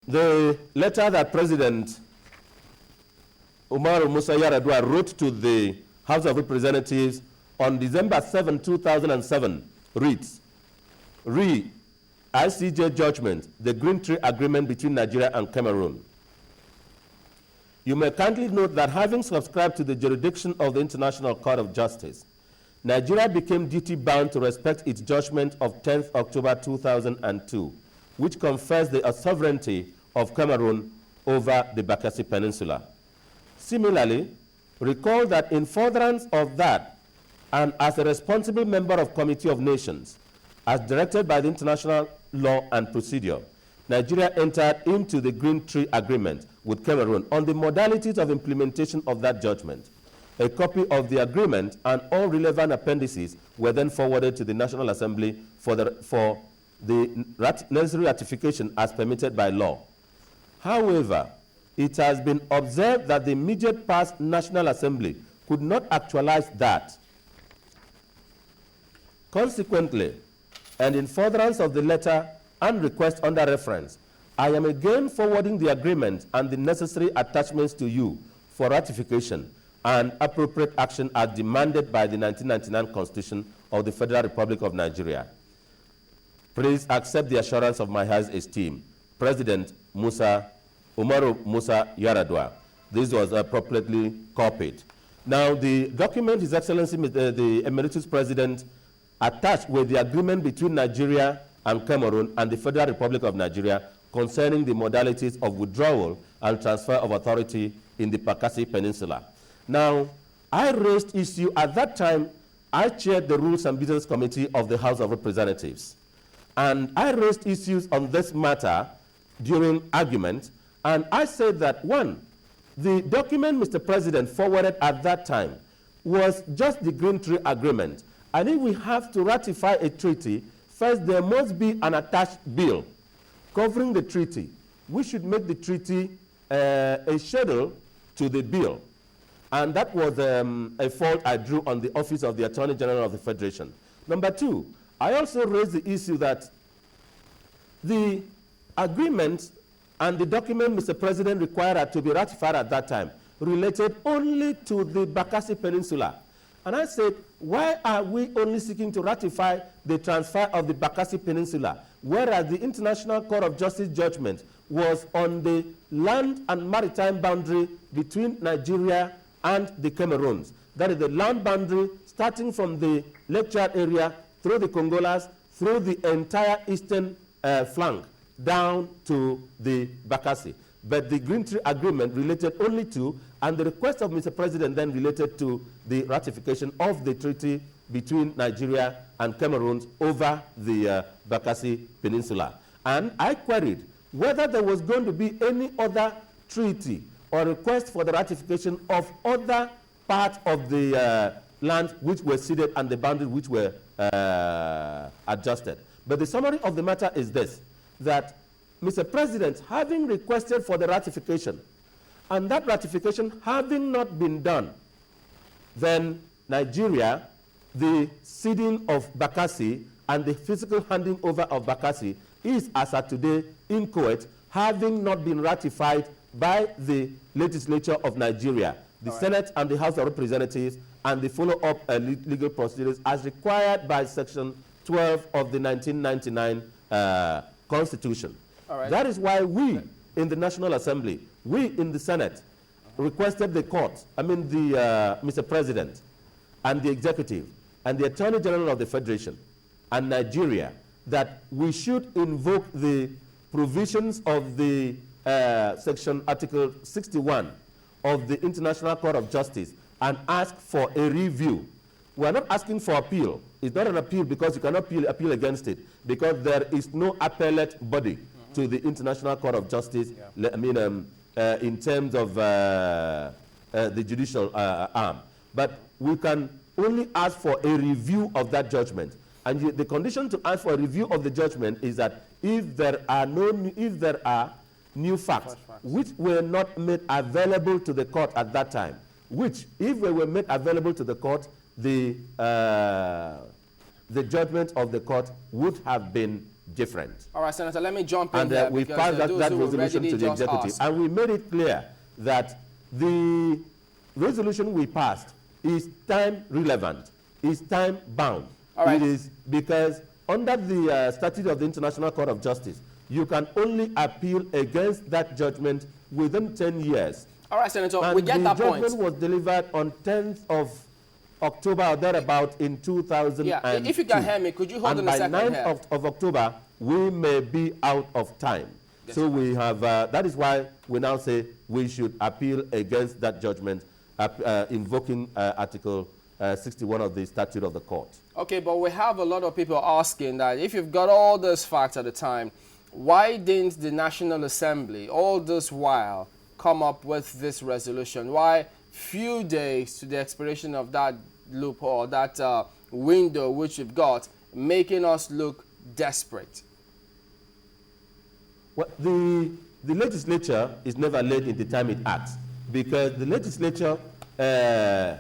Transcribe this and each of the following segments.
The letter that President Umaru Musa Yar'Adua wrote to the House of Representatives on December 7, 2007 reads, ICJ judgment, the Green Tree Agreement between Nigeria and Cameroon. You may kindly note that having subscribed to the jurisdiction of the International Court of Justice, Nigeria became duty-bound to respect its judgment of 10th October 2002, which confers the sovereignty of Cameroon over the Bakassi Peninsula. Similarly, recall that in furtherance of that, and as a responsible member of Committee of Nations, as directed by the international law and procedure, Nigeria entered into the Green Tree Agreement with Cameroon on the modalities of implementation of that judgment. A copy of the agreement and all relevant appendices were then forwarded to the National Assembly for the necessary ratification as permitted by law. However, it has been observed that the immediate past National Assembly could not actualize that. Consequently, and in furtherance of the letter and request under reference, I am again forwarding the agreement and the necessary attachments to you for ratification and appropriate action as demanded by the 1999 Constitution of the Federal Republic of Nigeria. Please accept the assurance of my highest esteem, President Umaru Musa Yar'Adua. This was appropriately copied. Now, the document His Excellency the Emeritus President attached with the agreement between Nigeria and Cameroon and the Federal Republic of Nigeria concerning the modalities of withdrawal and transfer of authority in the Bakassi Peninsula. Now, I raised issue at that time. I chaired the Rules and Business Committee of the House of Representatives, and I raised issues on this matter during argument, and I said that, one, the document Mr. President forwarded at that time was just the Green Tree Agreement, and if we have to ratify a treaty, first there must be an attached bill covering the treaty. We should make the treaty a schedule to the bill. And that was a fault I drew on the Office of the Attorney General of the Federation. Number two, I also raised the issue that the agreement and the document Mr. President required to be ratified at that time related only to the Bakassi Peninsula. And I said, why are we only seeking to ratify the transfer of the Bakassi Peninsula, whereas the International Court of Justice judgment was on the land and maritime boundary between Nigeria and the Cameroons? That is the land boundary starting from the Lake Chad area, through the Congolas, through the entire eastern flank, down to the Bakassi. But the Green Tree Agreement related only to, and the request of Mr. President then related to the ratification of the treaty between Nigeria and Cameroon over the Bakassi Peninsula. And I queried whether there was going to be any other treaty or request for the ratification of other parts of the land which were ceded and the boundaries which were adjusted. But the summary of the matter is this, that Mr. President, having requested for the ratification, and that ratification having not been done, then Nigeria, the ceding of Bakassi and the physical handing over of Bakassi is, as of today, inchoate, having not been ratified by the legislature of Nigeria, the Senate and the House of Representatives, and the follow-up legal procedures as required by Section 12 of the 1999 Constitution. That is why we in the National Assembly, we in the Senate, requested the court, Mr. President, and the executive, and the Attorney General of the Federation, and Nigeria, that we should invoke the provisions of the Article 61 of the International Court of Justice and ask for a review. We are not asking for appeal. It's not an appeal because you cannot appeal against it, because there is no appellate body to the International Court of Justice, in terms of the judicial arm. But we can only ask for a review of that judgment. And the condition to ask for a review of the judgment is that if there are new facts which were not made available to the court at that time, which, if they were made available to the court, the judgment of the court would have been different. All right, Senator, let me jump in and there. We passed that resolution to the executive. And we made it clear that the resolution we passed is time relevant, is time bound. All right. It is because under the statute of the International Court of Justice, you can only appeal against that judgment within 10 years. All right, Senator, and we get that point. The judgment was delivered on 10th of October or thereabout in 2002. Yeah, if you can hear me, could you hold on a second here? And here? by 9th of October, we may be out of time. Yes. So we have, that is why we now say we should appeal against that judgment, invoking Article 61 of the statute of the court. Okay, but we have a lot of people asking that if you've got all those facts at the time, why didn't the National Assembly all this while come up with this resolution? Why few days to the expiration of that loophole, that window which we've got, making us look desperate? Well, the legislature is never late in the time it acts, because the legislature, the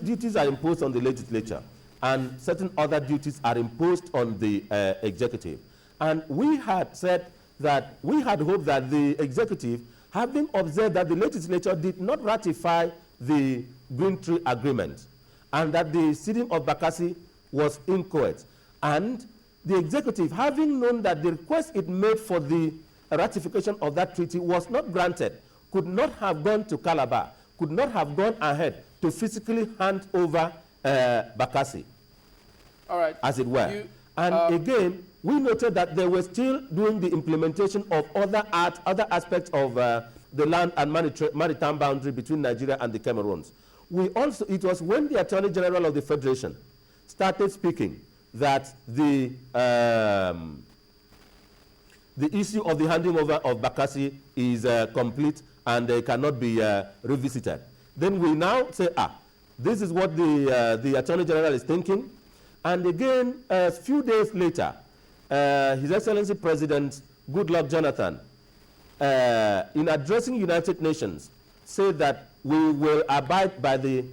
duties are imposed on the legislature, and certain other duties are imposed on the executive. And we had said that we had hoped that the executive, having observed that the legislature did not ratify the Green Tree Agreement, and that the ceding of Bakassi was inchoate, and the executive, having known that the request it made for the ratification of that treaty was not granted, could not have gone to Calabar, could not have gone ahead to physically hand over Bakassi, all right, as it were. And again, we noted that they were still doing the implementation of other aspects of the land and maritime boundary between Nigeria and the Cameroons. We also, it was when the Attorney General of the Federation started speaking that the issue of the handing over of Bakassi is complete and cannot be revisited. Then we now say, this is what the Attorney General is thinking. And again, a few days later, His Excellency President Goodluck Jonathan, in addressing United Nations, said that we will abide by the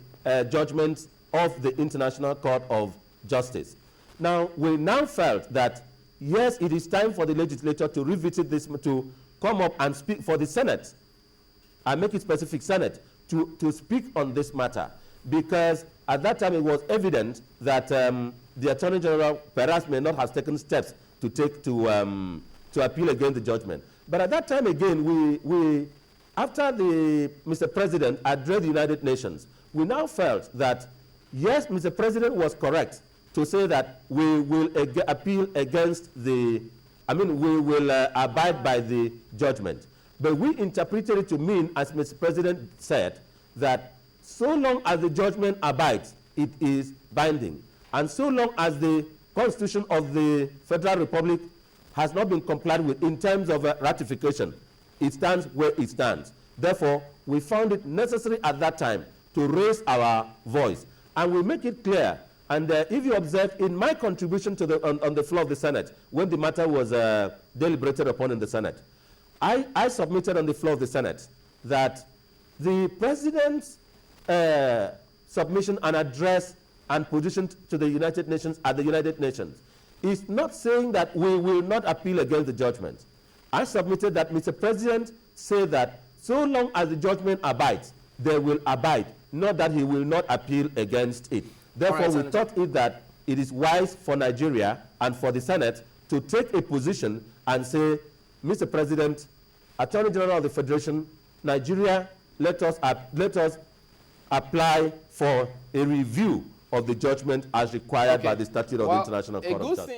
judgments of the International Court of Justice. Now, we now felt that, yes, it is time for the legislature to revisit this, to come up and speak for the Senate, and make it specific Senate, to speak on this matter. Because at that time it was evident that the Attorney General perhaps may not have taken steps to appeal against the judgment. But at that time again, after Mr. President addressed the United Nations, we now felt that, yes, Mr. President was correct to say that we will appeal against we will abide by the judgment. But we interpreted it to mean, as Mr. President said, that so long as the judgment abides, it is binding. And so long as the Constitution of the Federal Republic has not been complied with in terms of ratification, it stands where it stands. Therefore, we found it necessary at that time to raise our voice. And we make it clear, and if you observe in my contribution to on the floor of the Senate, when the matter was deliberated upon in the Senate, I submitted on the floor of the Senate that the President's submission and address and position to the United Nations at the United Nations is not saying that we will not appeal against the judgment. I submitted that Mr. President said that so long as the judgment abides, they will abide, not that he will not appeal against it. Therefore, we thought that it is wise for Nigeria and for the Senate to take a position and say, Mr. President, Attorney General of the Federation, Nigeria, let us apply for a review of the judgment as required by the statute of the International Court of Justice.